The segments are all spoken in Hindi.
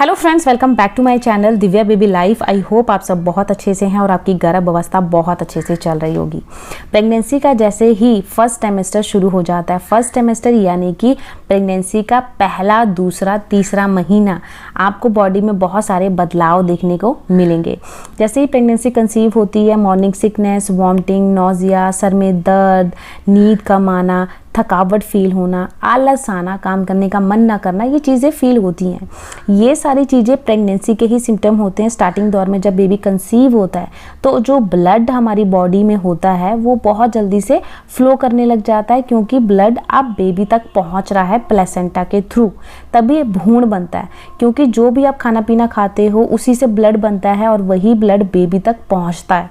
Hello friends, welcome back to my channel Divya baby life. I hope आप सब बहुत अच्छे से हैं और आपकी गर्भ अवस्था बहुत अच्छे से चल रही होगी। प्रेगनेंसी का जैसे ही फर्स्ट टेमेस्टर शुरू हो जाता है, फर्स्ट टेमेस्टर यानी कि प्रेगनेंसी का पहला, दूसरा, तीसरा महीना, आपको बॉडी में बहुत सारे बदलाव देखने को मिलेंगे। जैसे ही प्रेगनेंसी कंसीव होती है, morning sickness, vomiting, nausea, sir में दर्द, नींद कम आना, थकावट फील होना, आलस आना, काम करने का मन ना करना, ये चीज़ें फील होती हैं। ये सारी चीज़ें प्रेगनेंसी के ही सिम्टम होते हैं। स्टार्टिंग दौर में जब बेबी कंसीव होता है तो जो ब्लड हमारी बॉडी में होता है वो बहुत जल्दी से फ्लो करने लग जाता है, क्योंकि ब्लड अब बेबी तक पहुंच रहा है प्लेसेंटा के थ्रू। तभी भ्रूण बनता है, क्योंकि जो भी आप खाना पीना खाते हो उसी से ब्लड बनता है और वही ब्लड बेबी तक पहुँचता है,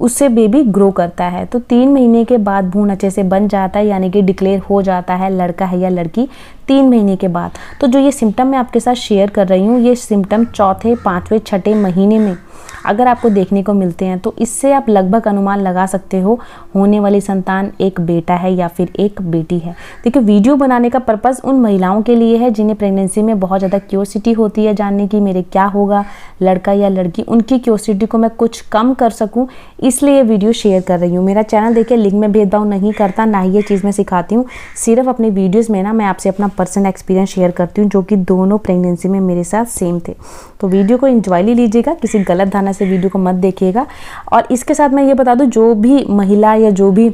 उससे बेबी ग्रो करता है। तो 3 महीने के बाद भ्रूण अच्छे से बन जाता है, यानी कि डिक्लेयर हो जाता है लड़का है या लड़की 3 महीने के बाद। तो जो ये सिम्टम मैं आपके साथ शेयर कर रही हूँ, ये सिम्टम चौथे, 5वें, 6ठे महीने में अगर आपको देखने को मिलते हैं तो इससे आप लगभग अनुमान लगा सकते हो होने वाली संतान एक बेटा है या फिर एक बेटी है। देखिए, वीडियो बनाने का पर्पज़ उन महिलाओं के लिए है जिन्हें प्रेगनेंसी में बहुत ज़्यादा क्यूरियोसिटी होती है जानने की मेरे क्या होगा, लड़का या लड़की। उनकी क्यूरियोसिटी को मैं कुछ कम कर सकूँ, इसलिए वीडियो शेयर कर रही हूँ। मेरा चैनल देखिए लिंक में भेदभाव नहीं करता, ना ही ये चीज़ मैं सिखाती हूँ। सिर्फ अपने वीडियोज़ में ना मैं आपसे अपना पर्सनल एक्सपीरियंस शेयर करती हूँ, जो कि दोनों प्रेगनेंसी में मेरे साथ सेम थे। तो वीडियो को एंजॉयली लीजिएगा, किसी गलत धारणा से वीडियो को मत देखिएगा। और इसके साथ मैं ये बता दूं, जो भी महिला या जो भी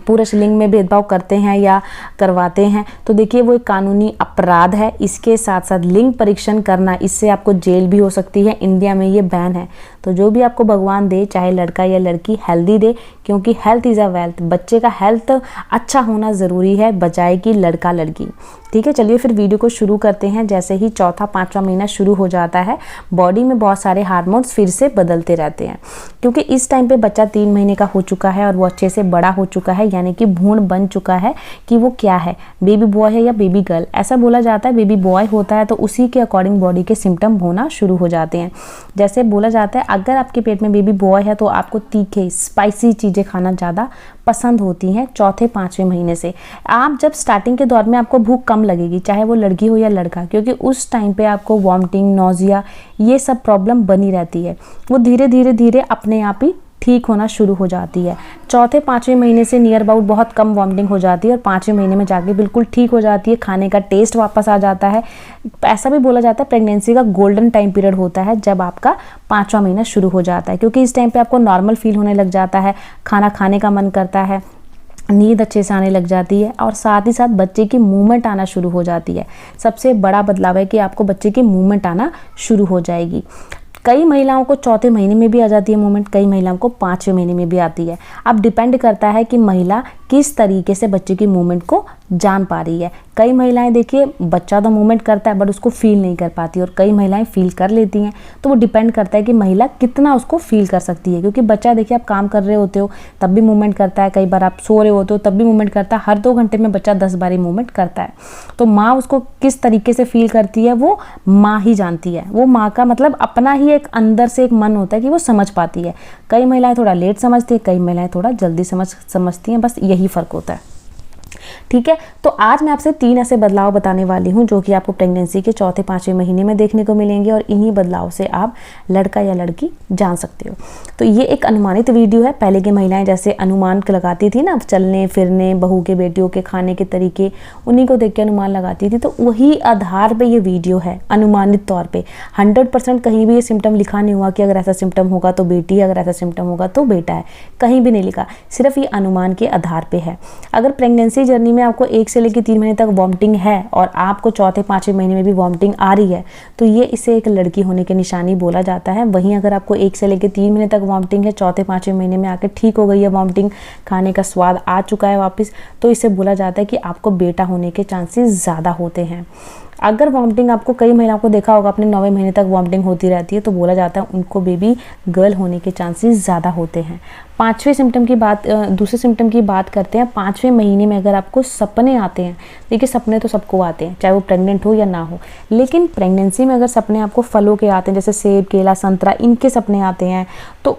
पुरुष लिंग में भेदभाव करते हैं या करवाते हैं, तो देखिए वो एक कानूनी अपराध है। इसके साथ साथ लिंग परीक्षण करना, इससे आपको जेल भी हो सकती है। इंडिया में ये बैन है। तो जो भी आपको भगवान दे, चाहे लड़का या लड़की, हेल्दी दे, क्योंकि हेल्थ इज़ अ वेल्थ। बच्चे का हेल्थ अच्छा होना ज़रूरी है, बजाय कि लड़का लड़की। ठीक है, चलिए फिर वीडियो को शुरू करते हैं। जैसे ही चौथा, 5वां महीना शुरू हो जाता है, बॉडी में बहुत सारे हार्मोन्स फिर से बदलते रहते हैं, क्योंकि इस टाइम पे बच्चा 3 महीने का हो चुका है और वो अच्छे से बड़ा हो चुका है, यानी कि भ्रूण बन चुका है कि वो क्या है, बेबी बॉय है या बेबी गर्ल। ऐसा बोला जाता है बेबी बॉय होता है तो उसी के अकॉर्डिंग बॉडी के सिम्टम होना शुरू हो जाते हैं। जैसे बोला जाता है, अगर आपके पेट में बेबी बॉय है तो आपको तीखे, स्पाइसी चीज़ें खाना ज़्यादा पसंद होती हैं चौथे, 5वें महीने से। आप जब स्टार्टिंग के दौर में आपको भूख कम लगेगी, चाहे वो लड़की हो या लड़का, क्योंकि उस टाइम पे आपको वॉमिटिंग, नोजिया, ये सब प्रॉब्लम बनी रहती है। वो धीरे धीरे धीरे अपने आप ही ठीक होना शुरू हो जाती है। चौथे, 5वें महीने से नियर अबाउट बहुत कम वॉमिटिंग हो जाती है और 5वें महीने में जाके बिल्कुल ठीक हो जाती है। खाने का टेस्ट वापस आ जाता है। ऐसा भी बोला जाता है प्रेगनेंसी का गोल्डन टाइम पीरियड होता है जब आपका 5वां महीना शुरू हो जाता है, क्योंकि इस टाइम पे आपको नॉर्मल फील होने लग जाता है, खाना खाने का मन करता है, नींद अच्छे से आने लग जाती है और साथ ही साथ बच्चे की मूवमेंट आना शुरू हो जाती है। सबसे बड़ा बदलाव है कि आपको बच्चे की मूवमेंट आना शुरू हो जाएगी। कई महिलाओं को चौथे महीने में भी आ जाती है मूवमेंट, कई महिलाओं को 5वें महीने में भी आती है। अब डिपेंड करता है कि महिला किस तरीके से बच्चे की मूवमेंट को जान पा रही है। कई महिलाएं देखिए, बच्चा तो मूवमेंट करता है बट उसको फील नहीं कर पाती, और कई महिलाएं फील कर लेती हैं। तो वो डिपेंड करता है कि महिला कितना उसको फील कर सकती है, क्योंकि बच्चा देखिए आप काम कर रहे होते हो तब भी मूवमेंट करता है, कई बार आप सो रहे होते हो तब भी मूवमेंट करता है। हर 2 घंटे में बच्चा 10 बार मूवमेंट करता है। तो माँ उसको किस तरीके से फील करती है वो माँ ही जानती है। वो माँ का मतलब अपना ही एक अंदर से एक मन होता है कि वो समझ पाती है। कई महिलाएं थोड़ा लेट समझती है, कई महिलाएं थोड़ा जल्दी समझती हैं, बस यही फ़र्क होता है। ठीक है, तो आज मैं आपसे 3 ऐसे बदलाव बताने वाली हूँ जो कि आपको प्रेगनेंसी के चौथे, 5वें महीने में देखने को मिलेंगे, और इन्हीं बदलाव से आप लड़का या लड़की जान सकते हो। तो ये एक अनुमानित वीडियो है। पहले की महिलाएं जैसे अनुमान लगाती थी ना, चलने फिरने, बहू के बेटियों के खाने के तरीके, उन्हीं को देख के अनुमान लगाती थी। तो वही आधार पे ये वीडियो है, अनुमानित तौर पे। 100% कहीं भी ये सिम्टम लिखा नहीं हुआ कि अगर ऐसा सिम्टम होगा तो बेटी है, अगर ऐसा सिम्टम होगा तो बेटा है, कहीं भी नहीं लिखा। सिर्फ ये अनुमान के आधार पे है। अगर प्रेगनेंसी जर्नी में आपको 1 से लेकर 3 महीने तक वॉमिटिंग है और आपको चौथे, 5वें महीने में भी वॉमिटिंग आ रही है, तो ये इसे एक लड़की होने की निशानी बोला जाता है। वहीं अगर आपको 1 से लेकर 3 महीने तक वॉमिटिंग है, चौथे, 5वें महीने में आकर ठीक हो गई है वॉमिटिंग, खाने का स्वाद आ चुका है वापस, तो इसे बोला जाता है कि आपको बेटा होने के चांसेस ज़्यादा होते हैं। अगर वॉमिटिंग आपको, कई महिलाओं को देखा होगा अपने 9वें महीने तक वॉमिटिंग होती रहती है, तो बोला जाता है उनको बेबी गर्ल होने के चांसेस ज़्यादा होते हैं। 5वें सिम्टम की बात, दूसरे सिम्टम की बात करते हैं। 5वें महीने में अगर आपको सपने आते हैं, देखिए सपने तो सबको आते हैं, चाहे वो प्रेग्नेंट हो या ना हो, लेकिन प्रेगनेंसी में अगर सपने आपको फलों के आते हैं, जैसे सेब, केला, संतरा, इनके सपने आते हैं, तो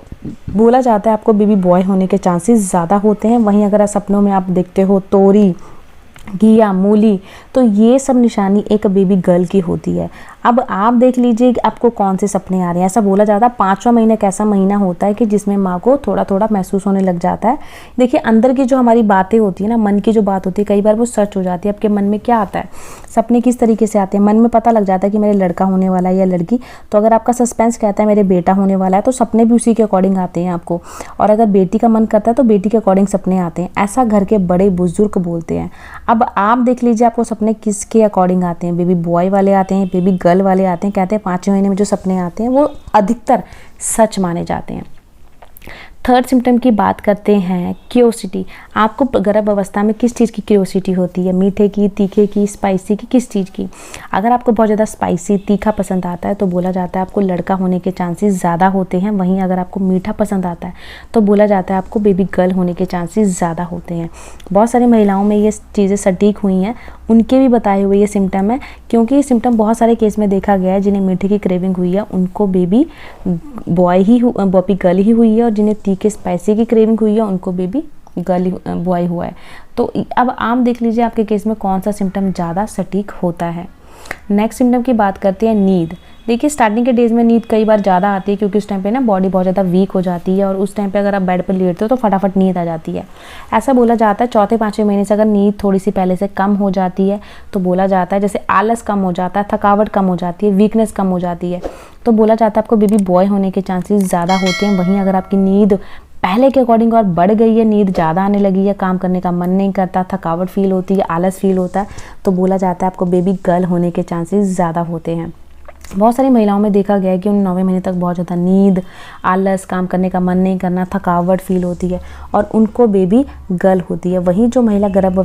बोला जाता है आपको बेबी बॉय होने के चांसेस ज़्यादा होते हैं। वहीं अगर सपनों में आप देखते हो तोरी, घिया, मूली, तो ये सब निशानी एक बेबी गर्ल की होती है। अब आप देख लीजिए कि आपको कौन से सपने आ रहे हैं। ऐसा बोला जाता है 5वां महीना एक ऐसा महीना होता है कि जिसमें माँ को थोड़ा थोड़ा महसूस होने लग जाता है। देखिए अंदर की जो हमारी बातें होती है ना, मन की जो बात होती है, कई बार वो सच हो जाती है। आपके मन में क्या आता है, सपने किस तरीके से आते हैं, मन में पता लग जाता है कि मेरे लड़का होने वाला है या लड़की। तो अगर आपका सस्पेंस कहता है मेरे बेटा होने वाला है, तो सपने भी उसी के अकॉर्डिंग आते हैं आपको। और अगर बेटी का मन करता है तो बेटी के अकॉर्डिंग सपने आते हैं। ऐसा घर के बड़े बुजुर्ग बोलते हैं। अब आप देख लीजिए आपको सपने किसके अकॉर्डिंग आते हैं, बेबी बॉय वाले आते हैं, बेबी गर्ल वाले आते हैं। कहते हैं 5वें महीने में जो सपने आते हैं वो अधिकतर सच माने जाते हैं। थर्ड सिम्टम की बात करते हैं, क्यूरियोसिटी। आपको गर्भ अवस्था में किस चीज़ की क्यूरियोसिटी होती है, मीठे की, तीखे की, स्पाइसी की, किस चीज़ की? अगर आपको बहुत ज़्यादा स्पाइसी तीखा पसंद आता है तो बोला जाता है आपको लड़का होने के चांसेस ज़्यादा होते हैं। वहीं अगर आपको मीठा पसंद आता है तो बोला जाता है आपको बेबी गर्ल होने के चांसेस ज़्यादा होते हैं। बहुत सारी महिलाओं में ये चीज़ें सटीक हुई हैं, उनके भी बताए हुए ये सिम्टम है, क्योंकि ये सिम्टम बहुत सारे केस में देखा गया है। जिन्हें मीठे की क्रेविंग हुई है उनको बेबी गर्ल ही हुई है, और जिन्हें तीखे स्पाइसी की क्रेविंग हुई है उनको बेबी गर्ल बॉय हुआ है। तो अब आप देख लीजिए आपके केस में कौन सा सिम्टम ज़्यादा सटीक होता है। नेक्स्ट सिम्टम की बात करते हैं, नींद। देखिए स्टार्टिंग के डेज में नींद कई बार ज़्यादा आती है, क्योंकि उस टाइम पे ना बॉडी बहुत ज़्यादा वीक हो जाती है, और उस टाइम पे अगर आप बेड पर लेटते हो तो फटाफट नींद आ जाती है। ऐसा बोला जाता है 4-5वें महीने से अगर नींद थोड़ी सी पहले से कम हो जाती है तो बोला जाता है, जैसे आलस कम हो जाता है, थकावट कम हो जाती है, वीकनेस कम हो जाती है, तो बोला जाता है आपको बेबी बॉय होने के चांसेस ज़्यादा होते हैं। वहीं अगर आपकी नींद पहले के अकॉर्डिंग और बढ़ गई है, नींद ज़्यादा आने लगी है, काम करने का मन नहीं करता, थकावट फील होती है, आलस फील होता है, तो बोला जाता है आपको बेबी गर्ल होने के चांसेस ज़्यादा होते हैं। बहुत सारी महिलाओं में देखा गया है कि उन 9वें महीने तक बहुत ज़्यादा नींद, आलस, काम करने का मन नहीं करना, थकावट फील होती है, और उनको बेबी गर्ल होती है। वहीं जो महिला गर्भ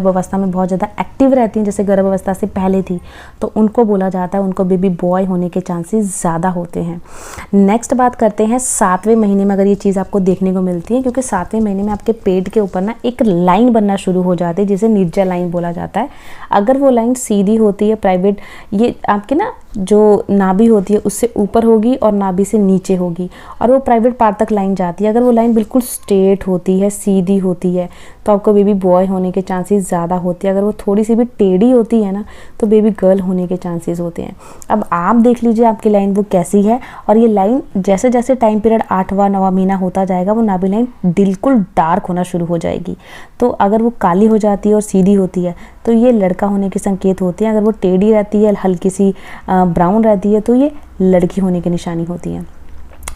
अवस्था में बहुत ज़्यादा एक्टिव रहती हैं, जैसे गर्भ अवस्था से पहले थी, तो उनको बोला जाता है उनको बेबी बॉय होने के चांसेस ज़्यादा होते हैं। नेक्स्ट बात करते हैं 7वें महीने में, अगर ये चीज़ आपको देखने को मिलती है, क्योंकि 7वें महीने में आपके पेट के ऊपर ना एक लाइन बनना शुरू हो जाती है, जिसे निर्जा लाइन बोला जाता है। अगर वो लाइन सीधी होती है, प्राइवेट, ये आपके ना जो नाभि होती है उससे ऊपर होगी और नाभि से नीचे होगी, और वो प्राइवेट पार्ट तक लाइन जाती है। अगर वो लाइन बिल्कुल स्ट्रेट होती है, सीधी होती है, तो आपको बेबी बॉय होने के चांसेस ज़्यादा होते हैं। अगर वो थोड़ी सी भी टेढ़ी होती है ना, तो बेबी गर्ल होने के चांसेस होते हैं। अब आप देख लीजिए आपकी लाइन वो कैसी है, और ये लाइन जैसे जैसे टाइम पीरियड 8वां-9वां महीना होता जाएगा, वो नाभि लाइन बिल्कुल डार्क होना शुरू हो जाएगी। तो अगर वो काली हो जाती है और सीधी होती है तो ये लड़का होने के संकेत होते हैं। अगर वो टेढ़ी रहती है, हल्की सी ब्राउन रहती है, तो ये लड़की होने की निशानी होती है।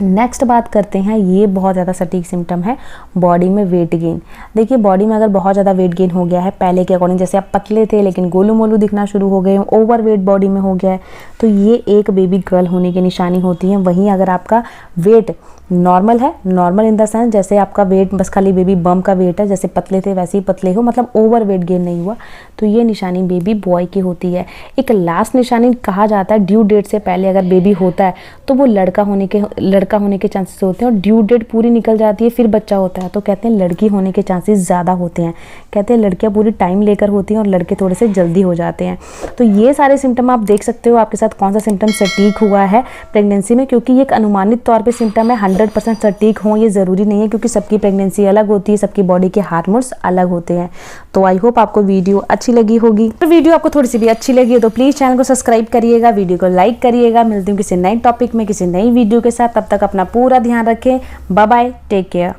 नेक्स्ट बात करते हैं, ये बहुत ज़्यादा सटीक सिम्टम है, बॉडी में वेट गेन। देखिए बॉडी में अगर बहुत ज़्यादा वेट गेन हो गया है पहले के अकॉर्डिंग, जैसे आप पतले थे लेकिन गोलू मोलू दिखना शुरू हो गए, ओवर वेट बॉडी में हो गया है, तो ये एक बेबी गर्ल होने की निशानी होती है। वहीं अगर आपका वेट नॉर्मल है, नॉर्मल इन द सेंस जैसे आपका वेट बस खाली बेबी बम का वेट है, जैसे पतले थे वैसे ही पतले हो, मतलब ओवर वेट गेन नहीं हुआ, तो ये निशानी बेबी बॉय की होती है। एक लास्ट निशानी कहा जाता है, ड्यू डेट से पहले अगर बेबी होता है तो वो लड़का होने के चांसेस होते हैं, और ड्यू डेट पूरी निकल जाती है फिर बच्चा होता है तो कहते हैं लड़की होने के चांसेस ज़्यादा होते हैं। कहते हैं लड़कियाँ पूरी टाइम लेकर होती हैं और लड़के थोड़े से जल्दी हो जाते हैं। तो ये सारे सिम्टम आप देख सकते हो आपके साथ कौन सा सिम्टम सटीक हुआ है प्रेगनेंसी में, क्योंकि ये एक अनुमानित तौर पर सिम्टम है, 100% सटीक हो ये ज़रूरी नहीं है, क्योंकि सबकी प्रेगनेंसी अलग होती है, सबकी बॉडी के हार्मोन्स अलग होते हैं। तो आई होप आपको वीडियो अच्छी लगी होगी। तो वीडियो आपको थोड़ी सी भी अच्छी लगी है तो प्लीज़ चैनल को सब्सक्राइब करिएगा, वीडियो को लाइक करिएगा। मिलती हूँ किसी नए टॉपिक में किसी नई वीडियो के साथ, तब तक अपना पूरा ध्यान रखें। Bye bye, take care.